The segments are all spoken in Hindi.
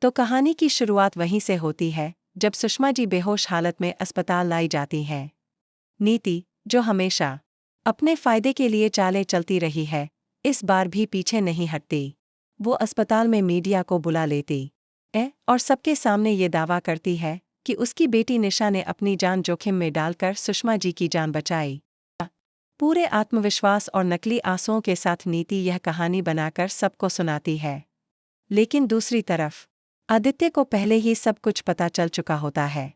तो कहानी की शुरुआत वहीं से होती है जब सुषमा जी बेहोश हालत में अस्पताल लाई जाती हैं। नीति, जो हमेशा अपने फायदे के लिए चालें चलती रही है, इस बार भी पीछे नहीं हटती। वो अस्पताल में मीडिया को बुला लेती है और सबके सामने ये दावा करती है कि उसकी बेटी निशा ने अपनी जान जोखिम में डालकर सुषमा जी की जान बचाई। पूरे आत्मविश्वास और नकली आंसुओं के साथ नीति यह कहानी बनाकर सबको सुनाती है। लेकिन दूसरी तरफ आदित्य को पहले ही सब कुछ पता चल चुका होता है।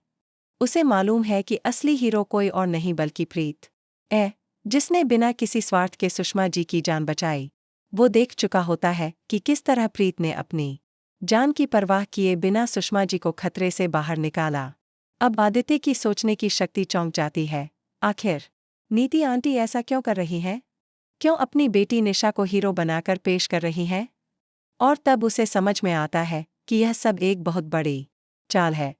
उसे मालूम है कि असली हीरो कोई और नहीं बल्कि प्रीत है, जिसने बिना किसी स्वार्थ के सुषमा जी की जान बचाई। वो देख चुका होता है कि किस तरह प्रीत ने अपनी जान की परवाह किए बिना सुषमा जी को खतरे से बाहर निकाला। अब आदित्य की सोचने की शक्ति चौंक जाती है। आखिर नीति आंटी ऐसा क्यों कर रही है? क्यों अपनी बेटी निशा को हीरो बनाकर पेश कर रही है? और तब उसे समझ में आता है कि यह सब एक बहुत बड़ी चाल है।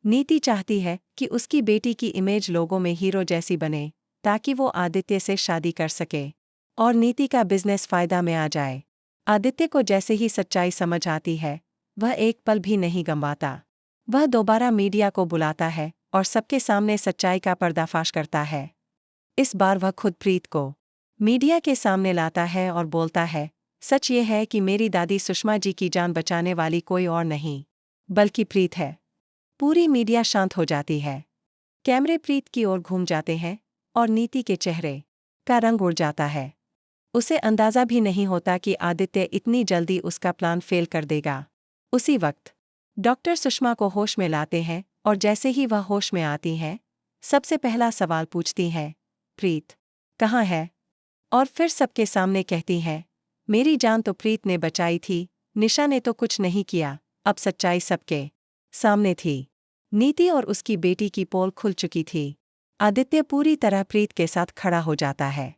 नीति चाहती है कि उसकी बेटी की इमेज लोगों में हीरो जैसी बने, ताकि वो आदित्य से शादी कर सके और नीति का बिजनेस फायदा में आ जाए। आदित्य को जैसे ही सच्चाई समझ आती है, वह एक पल भी नहीं गंवाता। वह दोबारा मीडिया को बुलाता है और सबके सामने सच्चाई का पर्दाफाश करता है। इस बार वह खुद प्रीत को मीडिया के सामने लाता है और बोलता है, सच ये है कि मेरी दादी सुषमा जी की जान बचाने वाली कोई और नहीं बल्कि प्रीत है। पूरी मीडिया शांत हो जाती है। कैमरे प्रीत की ओर घूम जाते हैं और नीति के चेहरे का रंग उड़ जाता है। उसे अंदाजा भी नहीं होता कि आदित्य इतनी जल्दी उसका प्लान फेल कर देगा। उसी वक्त डॉक्टर सुषमा को होश में लाते हैं और जैसे ही वह होश में आती हैं, सबसे पहला सवाल पूछती हैं, प्रीत कहाँ है? और फिर सबके सामने कहती हैं, मेरी जान तो प्रीत ने बचाई थी, निशा ने तो कुछ नहीं किया। अब सच्चाई सबके सामने थी। नीति और उसकी बेटी की पोल खुल चुकी थी। आदित्य पूरी तरह प्रीत के साथ खड़ा हो जाता है।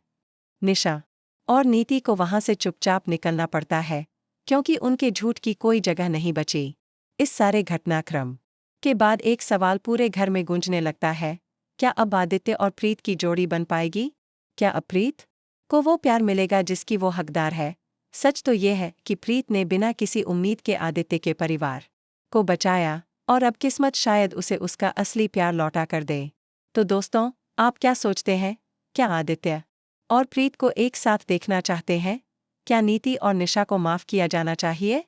निशा और नीति को वहां से चुपचाप निकलना पड़ता है, क्योंकि उनके झूठ की कोई जगह नहीं बची। इस सारे घटनाक्रम के बाद एक सवाल पूरे घर में गूंजने लगता है, क्या अब आदित्य और प्रीत की जोड़ी बन पाएगी? क्या अब प्रीत को वो प्यार मिलेगा जिसकी वो हकदार है? सच तो ये है कि प्रीत ने बिना किसी उम्मीद के आदित्य के परिवार को बचाया और अब किस्मत शायद उसे उसका असली प्यार लौटा कर दे। तो दोस्तों, आप क्या सोचते हैं? क्या आदित्य और प्रीत को एक साथ देखना चाहते हैं? क्या नीति और निशा को माफ किया जाना चाहिए?